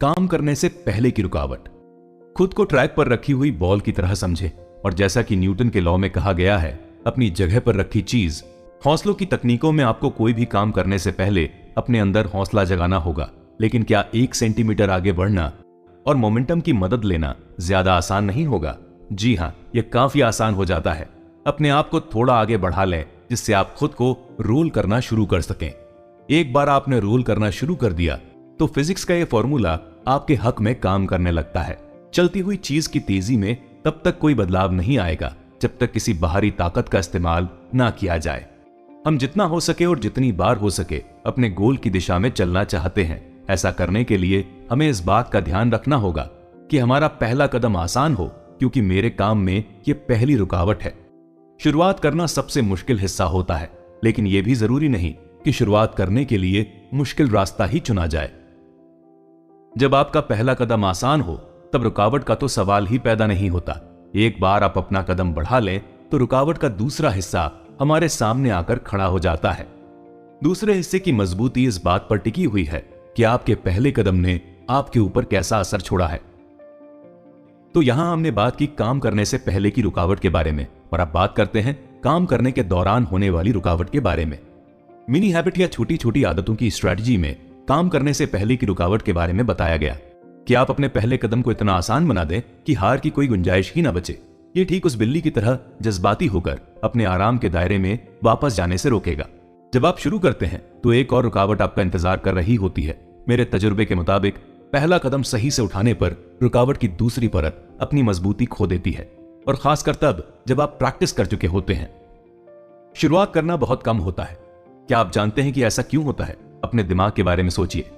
काम करने से पहले की रुकावट। खुद को ट्रैक पर रखी हुई बॉल की तरह समझे और जैसा कि न्यूटन के लॉ में कहा गया है, अपनी जगह पर रखी चीज। हौसलों की तकनीकों में आपको कोई भी काम करने से पहले अपने अंदर हौसला जगाना होगा, लेकिन क्या 1 सेंटीमीटर आगे बढ़ना और मोमेंटम की मदद लेना ज्यादा आसान नहीं होगा? जी हां, यह काफी आसान हो जाता है। अपने आप को थोड़ा आगे बढ़ा लें जिससे आप खुद को रोल करना शुरू कर सकें। एक बार आपने रोल करना शुरू कर दिया तो फिजिक्स का यह फॉर्मूला आपके हक में काम करने लगता है। चलती हुई चीज की तेजी में तब तक कोई बदलाव नहीं आएगा जब तक किसी बाहरी ताकत का इस्तेमाल ना किया जाए। हम जितना हो सके और जितनी बार हो सके अपने गोल की दिशा में चलना चाहते हैं। ऐसा करने के लिए हमें इस बात का ध्यान रखना होगा कि हमारा पहला कदम आसान हो, क्योंकि मेरे काम में यह पहली रुकावट है। शुरुआत करना सबसे मुश्किल हिस्सा होता है, लेकिन यह भी जरूरी नहीं कि शुरुआत करने के लिए मुश्किल रास्ता ही चुना जाए। जब आपका पहला कदम आसान हो तब रुकावट का तो सवाल ही पैदा नहीं होता। एक बार आप अपना कदम बढ़ा लें तो रुकावट का दूसरा हिस्सा हमारे सामने आकर खड़ा हो जाता है। दूसरे हिस्से की मजबूती इस बात पर टिकी हुई है कि आपके पहले कदम ने आपके ऊपर कैसा असर छोड़ा है। तो यहां हमने बात की काम करने से पहले की रुकावट के बारे में, और अब बात करते हैं काम करने के दौरान होने वाली रुकावट के बारे में। मिनी हैबिट या छोटी छोटी आदतों की स्ट्रेटजी में काम करने से पहले की रुकावट के बारे में बताया गया कि आप अपने पहले कदम को इतना आसान बना दें कि हार की कोई गुंजाइश ही ना बचे। ये ठीक उस बिल्ली की तरह जज्बाती होकर अपने आराम के दायरे में वापस जाने से रोकेगा। जब आप शुरू करते हैं तो एक और रुकावट आपका इंतजार कर रही होती है। मेरे तजुर्बे के मुताबिक पहला कदम सही से उठाने पर रुकावट की दूसरी परत अपनी मजबूती खो देती है, और खासकर तब जब आप प्रैक्टिस कर चुके होते हैं। शुरुआत करना बहुत कम होता है। क्या आप जानते हैं कि ऐसा क्यों होता है? अपने दिमाग के बारे में सोचिए।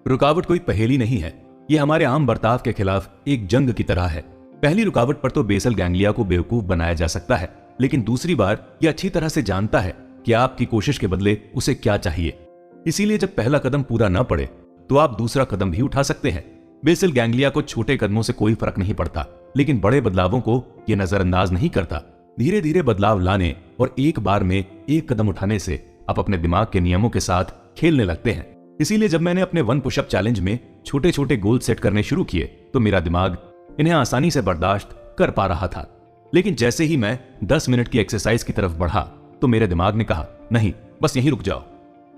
रुकावट कोई पहेली नहीं है, यह हमारे आम बर्ताव के खिलाफ एक जंग की तरह है। पहली रुकावट पर तो बेसल गैंग्लिया को बेवकूफ बनाया जा सकता है, लेकिन दूसरी बार यह अच्छी तरह से जानता है कि आपकी कोशिश के बदले उसे क्या चाहिए। इसीलिए जब पहला कदम पूरा न पड़े तो आप दूसरा कदम भी उठा सकते हैं। बेसल गैंग्लिया को छोटे कदमों से कोई फर्क नहीं पड़ता, लेकिन बड़े बदलावों को यह नजरअंदाज नहीं करता। धीरे धीरे बदलाव लाने और एक बार में एक कदम उठाने से आप अपने दिमाग के नियमों के साथ खेलने लगते हैं। इसीलिए जब मैंने अपने 1 पुशअप चैलेंज में छोटे छोटे गोल सेट करने शुरू किए तो मेरा दिमाग इन्हें आसानी से बर्दाश्त कर पा रहा था। लेकिन जैसे ही मैं 10 मिनट की एक्सरसाइज की तरफ बढ़ा तो मेरे दिमाग ने कहा, नहीं, बस यहीं रुक जाओ,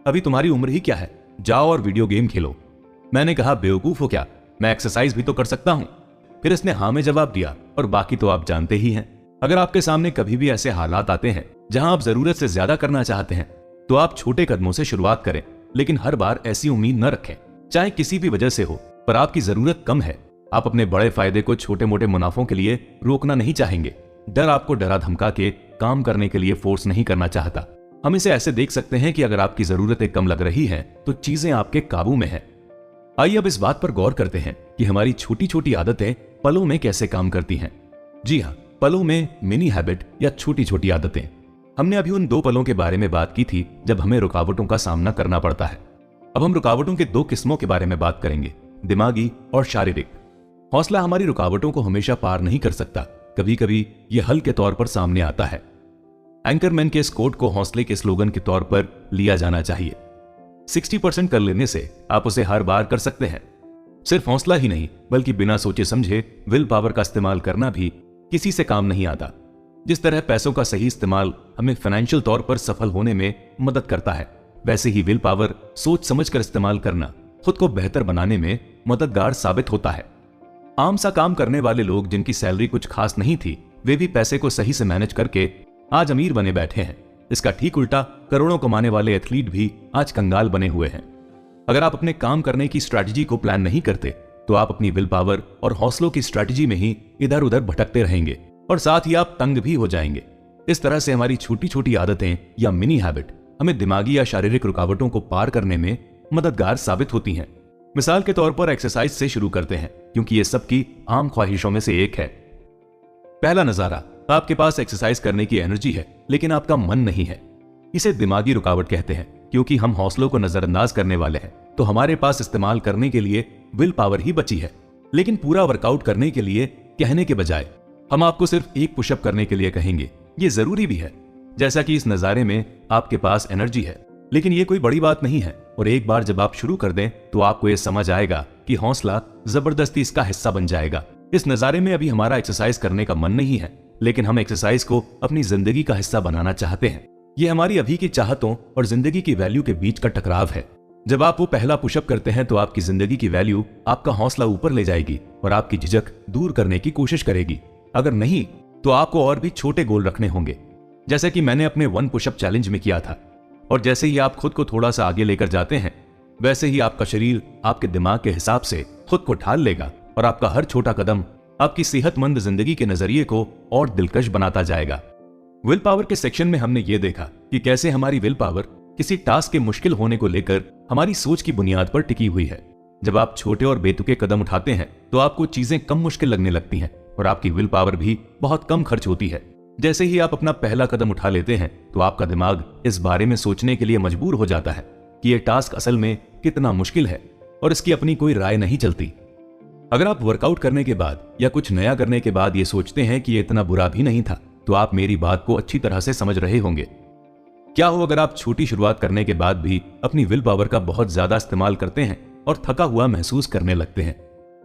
अभी तुम्हारी उम्र ही क्या है, जाओ और वीडियो गेम खेलो। मैंने कहा, बेवकूफ हो क्या, मैं एक्सरसाइज भी तो कर सकता हूं। फिर इसने हाँ में जवाब दिया, और बाकी तो आप जानते ही हैं। अगर आपके सामने कभी भी ऐसे हालात आते हैं जहां आप जरूरत से ज्यादा करना चाहते हैं तो आप छोटे कदमों से शुरुआत करें, लेकिन हर बार ऐसी उम्मीद न रखें, चाहे किसी भी वजह से हो, पर आपकी जरूरत कम है। आप अपने बड़े फायदे को छोटे मोटे मुनाफों के लिए रोकना नहीं चाहेंगे। डर आपको डरा धमका के काम करने के लिए फोर्स नहीं करना चाहता। हम इसे ऐसे देख सकते हैं कि अगर आपकी जरूरतें कम लग रही हैं तो चीजें आपके काबू में हैं। आइए अब इस बात पर गौर करते हैं कि हमारी छोटी छोटी आदतें पलों में कैसे काम करती हैं। जी हाँ, पलों में मिनी हैबिट या छोटी छोटी आदतें। हमने अभी उन 2 पलों के बारे में बात की थी जब हमें रुकावटों का सामना करना पड़ता है। अब हम रुकावटों के 2 किस्मों के बारे में बात करेंगे, दिमागी और शारीरिक। हौसला हमारी रुकावटों को हमेशा पार नहीं कर सकता, कभी कभी यह हल के तौर पर सामने आता है। एंकरमैन के इस कोट को हौसले के स्लोगन के तौर पर लिया जाना चाहिए। 60% कर लेने से आप उसे हर बार कर सकते हैं। सिर्फ हौसला ही नहीं, बल्कि बिना सोचे समझे विल पावर का इस्तेमाल करना भी किसी से काम नहीं आता। जिस तरह पैसों का सही इस्तेमाल हमें फाइनेंशियल तौर पर सफल होने में मदद करता है, वैसे ही विल पावर सोच समझकर इस्तेमाल करना खुद को बेहतर बनाने में मददगार साबित होता है। आम सा काम करने वाले लोग जिनकी सैलरी कुछ खास नहीं थी, वे भी पैसे को सही से मैनेज करके आज अमीर बने बैठे हैं। इसका ठीक उल्टा करोड़ों कमाने वाले एथलीट भी आज कंगाल बने हुए हैं। अगर आप अपने काम करने की स्ट्रैटेजी को प्लान नहीं करते तो आप अपनी विल पावर और हौसलों की स्ट्रैटेजी में ही इधर उधर भटकते रहेंगे और साथ ही आप तंग भी हो जाएंगे। इस तरह से हमारी छोटी छोटी आदतें या मिनी हैबिट हमें दिमागी या शारीरिक रुकावटों को पार करने में मददगार साबित होती हैं। मिसाल के तौर पर एक्सरसाइज से शुरू करते हैं, क्योंकि ये सबकी आम ख्वाहिशों में से एक है। पहला नजारा, आपके पास एक्सरसाइज करने की एनर्जी है लेकिन आपका मन नहीं है। इसे दिमागी रुकावट कहते हैं, क्योंकि हम हौसलों को नजरअंदाज करने वाले हैं तो हमारे पास इस्तेमाल करने के लिए विल पावर ही बची है। लेकिन पूरा वर्कआउट करने के लिए कहने के बजाय हम आपको सिर्फ 1 पुशअप करने के लिए कहेंगे। ये जरूरी भी है, जैसा कि इस नजारे में आपके पास एनर्जी है, लेकिन ये कोई बड़ी बात नहीं है। और एक बार जब आप शुरू कर दें तो आपको ये समझ आएगा कि हौसला जबरदस्ती इसका हिस्सा बन जाएगा। इस नजारे में अभी हमारा एक्सरसाइज करने का मन नहीं है, लेकिन हम एक्सरसाइज को अपनी जिंदगी का हिस्सा बनाना चाहते हैं। ये हमारी अभी की चाहतों और जिंदगी की वैल्यू के बीच का टकराव है। जब आप वो पहला पुशअप करते हैं तो आपकी जिंदगी की वैल्यू आपका हौसला ऊपर ले जाएगी और आपकी झिझक दूर करने की कोशिश करेगी। अगर नहीं तो आपको और भी छोटे गोल रखने होंगे, जैसे कि मैंने अपने 1 पुशअप चैलेंज में किया था। और जैसे ही आप खुद को थोड़ा सा आगे लेकर जाते हैं, वैसे ही आपका शरीर आपके दिमाग के हिसाब से खुद को ढाल लेगा और आपका हर छोटा कदम आपकी सेहतमंद जिंदगी के नजरिए को और दिलकश बनाता जाएगा। विल पावर के सेक्शन में हमने ये देखा कि कैसे हमारी विल पावर किसी टास्क के मुश्किल होने को लेकर हमारी सोच की बुनियाद पर टिकी हुई है। जब आप छोटे और बेतुके कदम उठाते हैं तो आपको चीजें कम मुश्किल लगने लगती हैं और आपकी विल पावर भी बहुत कम खर्च होती है। जैसे ही आप अपना पहला कदम उठा लेते हैं तो आपका दिमाग इस बारे में सोचने के लिए मजबूर हो जाता है कि यह टास्क असल में कितना मुश्किल है और इसकी अपनी कोई राय नहीं चलती। अगर आप वर्कआउट करने के बाद या कुछ नया करने के बाद ये सोचते हैं कि ये इतना बुरा भी नहीं था, तो आप मेरी बात को अच्छी तरह से समझ रहे होंगे। क्या हो अगर आप छोटी शुरुआत करने के बाद भी अपनी विल पावर का बहुत ज्यादा इस्तेमाल करते हैं और थका हुआ महसूस करने लगते हैं?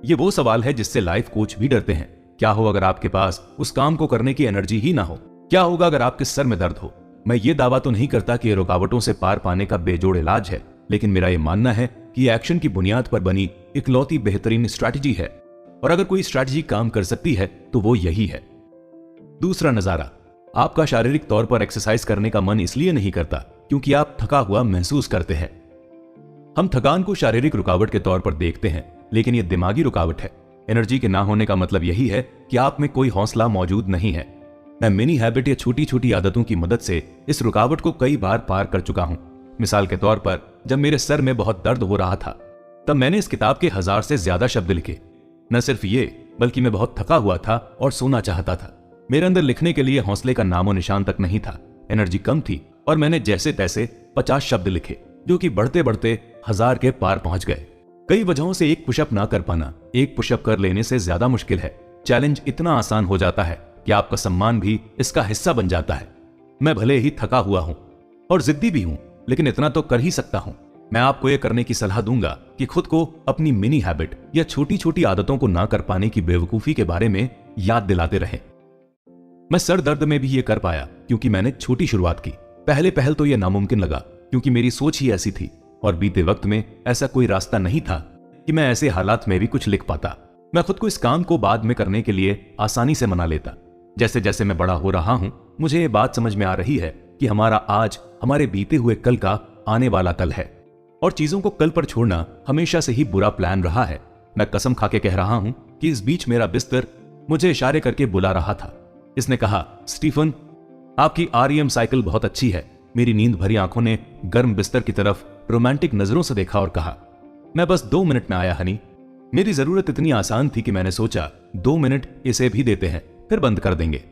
ये वो सवाल है जिससे लाइफ कोच भी डरते हैं। क्या हो अगर आपके पास उस काम को करने की एनर्जी ही ना हो? क्या होगा अगर आपके सर में दर्द हो? मैं ये दावा तो नहीं करता कि ये रुकावटों से पार पाने का बेजोड़ इलाज है, लेकिन मेरा ये मानना है कि एक्शन की बुनियाद पर बनी इकलौती बेहतरीन स्ट्रैटेजी है। और अगर कोई स्ट्रैटेजी काम कर सकती है तो वो यही है। दूसरा नजारा, आपका शारीरिक तौर पर एक्सरसाइज करने का मन इसलिए नहीं करता क्योंकि आप थका हुआ महसूस करते हैं। हम थकान को शारीरिक रुकावट के तौर पर देखते हैं, लेकिन यह दिमागी रुकावट है। एनर्जी के ना होने का मतलब यही है कि आप में कोई हौसला मौजूद नहीं है। मैं मिनी हैबिट या छोटी छोटी आदतों की मदद से इस रुकावट को कई बार पार कर चुका हूं। मिसाल के तौर पर, जब मेरे सर में बहुत दर्द हो रहा था तब मैंने इस किताब के 1000 से ज्यादा शब्द लिखे। न सिर्फ ये, बल्कि मैं बहुत थका हुआ था और सोना चाहता था। मेरे अंदर लिखने के लिए हौसले का नामो निशान तक नहीं था। एनर्जी कम थी और मैंने जैसे तैसे 50 शब्द लिखे, जो कि बढ़ते बढ़ते 1000 के पार पहुंच गए। कई वजहों से एक पुशअप ना कर पाना एक पुशअप कर लेने से ज्यादा मुश्किल है। चैलेंज इतना आसान हो जाता है कि आपका सम्मान भी इसका हिस्सा बन जाता है। मैं भले ही थका हुआ हूं और जिद्दी भी हूं, लेकिन इतना तो कर ही सकता हूं। मैं आपको यह करने की सलाह दूंगा कि खुद को अपनी मिनी हैबिट या छोटी छोटी आदतों को ना कर पाने की बेवकूफी के बारे में याद दिलाते रहें। मैं सर दर्द में भी ये कर पाया क्योंकि मैंने छोटी शुरुआत की। पहल तो यह नामुमकिन लगा क्योंकि मेरी सोच ही ऐसी थी और बीते वक्त में ऐसा कोई रास्ता नहीं था कि मैं ऐसे हालात में भी कुछ लिख पाता। मैं खुद को इस काम को बाद में करने के लिए आसानी से मना लेता। जैसे जैसे मैं बड़ा हो रहा हूं, मुझे ये बात समझ में आ रही है कि हमारा आज हमारे बीते हुए कल का आने वाला कल है और चीजों को कल पर छोड़ना हमेशा से ही बुरा प्लान रहा है। मैं कसम खा के कह रहा हूं कि इस बीच मेरा बिस्तर मुझे इशारे करके बुला रहा था। इसने कहा, स्टीफन, आपकी REM साइकिल बहुत अच्छी है। मेरी नींद भरी आंखों ने गर्म बिस्तर की तरफ रोमांटिक नजरों से देखा और कहा, मैं बस 2 मिनट में आया हनी। मेरी जरूरत इतनी आसान थी कि मैंने सोचा 2 मिनट इसे भी देते हैं, फिर बंद कर देंगे।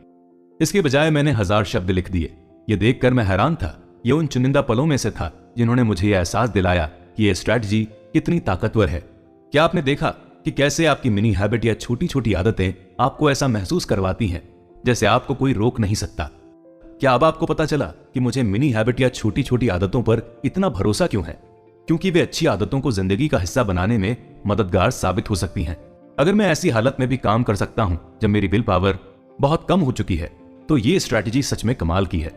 इसके बजाय मैंने 1000 शब्द लिख दिए। ये देखकर मैं हैरान था। ये उन चुनिंदा पलों में से था जिन्होंने मुझे यह एहसास दिलाया कि यह स्ट्रैटेजी कितनी ताकतवर है। क्या आपने देखा कि कैसे आपकी मिनी हैबिट या छोटी छोटी आदतें आपको ऐसा महसूस करवाती हैं जैसे आपको कोई रोक नहीं सकता? क्या अब आपको पता चला कि मुझे मिनी हैबिट या छोटी छोटी आदतों पर इतना भरोसा क्यों है? क्योंकि वे अच्छी आदतों को जिंदगी का हिस्सा बनाने में मददगार साबित हो सकती हैं। अगर मैं ऐसी हालत में भी काम कर सकता हूं जब मेरी विल पावर बहुत कम हो चुकी है, तो ये स्ट्रैटेजी सच में कमाल की है।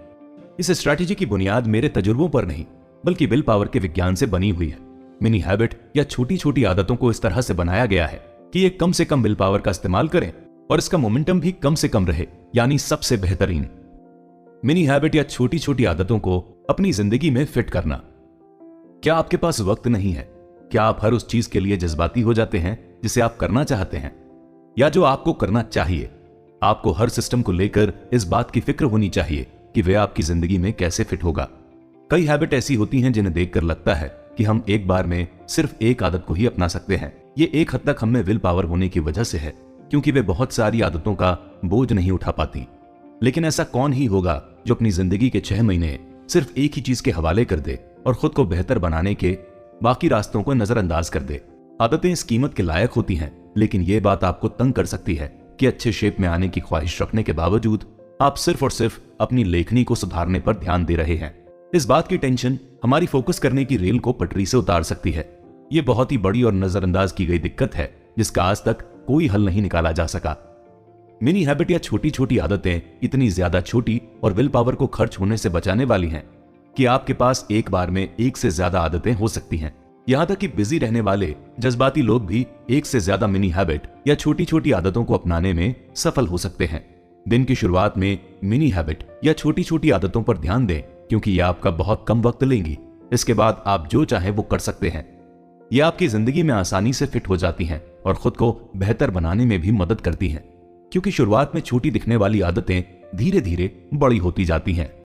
इस स्ट्रैटेजी की बुनियाद मेरे तजुर्बों पर नहीं, बल्कि विल पावर के विज्ञान से बनी हुई है। मिनी हैबिट या छोटी छोटी आदतों को इस तरह से बनाया गया है कि ये कम से कम विल पावर का इस्तेमाल करें और इसका मोमेंटम भी कम से कम रहे, यानी सबसे बेहतरीन। मिनी हैबिट या छोटी छोटी आदतों को अपनी जिंदगी में फिट करना। क्या आपके पास वक्त नहीं है? क्या आप हर उस चीज के लिए जज्बाती हो जाते हैं जिसे आप करना चाहते हैं या जो आपको करना चाहिए? आपको हर सिस्टम को लेकर इस बात की फिक्र होनी चाहिए कि वह आपकी जिंदगी में कैसे फिट होगा। कई हैबिट ऐसी होती हैं जिन्हें देखकर लगता है कि हम एक बार में सिर्फ एक आदत को ही अपना सकते हैं। ये एक हद तक हम में विल पावर होने की वजह से है, क्योंकि वे बहुत सारी आदतों का बोझ नहीं उठा पाती। लेकिन ऐसा कौन ही होगा जो अपनी जिंदगी के 6 महीने सिर्फ एक ही चीज के हवाले कर दे और खुद को बेहतर बनाने के बाकी रास्तों को नजरअंदाज कर दे? आदतें इस कीमत के लायक होती हैं, लेकिन यह बात आपको तंग कर सकती है कि अच्छे शेप में आने की ख्वाहिश रखने के बावजूद आप सिर्फ और सिर्फ अपनी लेखनी को सुधारने पर ध्यान दे रहे हैं। इस बात की टेंशन हमारी फोकस करने की रेल को पटरी से उतार सकती है। ये बहुत ही बड़ी और नजरअंदाज की गई दिक्कत है जिसका आज तक कोई हल नहीं निकाला जा सका। मिनी हैबिट या छोटी छोटी आदतें इतनी ज्यादा छोटी और विल पावर को खर्च होने से बचाने वाली हैं कि आपके पास एक बार में एक से ज्यादा आदतें हो सकती हैं। यहां तक कि बिजी रहने वाले जज्बाती लोग भी एक से ज्यादा मिनी हैबिट या छोटी छोटी आदतों को अपनाने में सफल हो सकते हैं। दिन की शुरुआत में मिनी हैबिट या छोटी छोटी आदतों पर ध्यान दें क्योंकि ये आपका बहुत कम वक्त लेंगी। इसके बाद आप जो चाहे वो कर सकते हैं। ये आपकी जिंदगी में आसानी से फिट हो जाती हैं और खुद को बेहतर बनाने में भी मदद करती हैं क्योंकि शुरुआत में छोटी दिखने वाली आदतें धीरे धीरे बड़ी होती जाती हैं।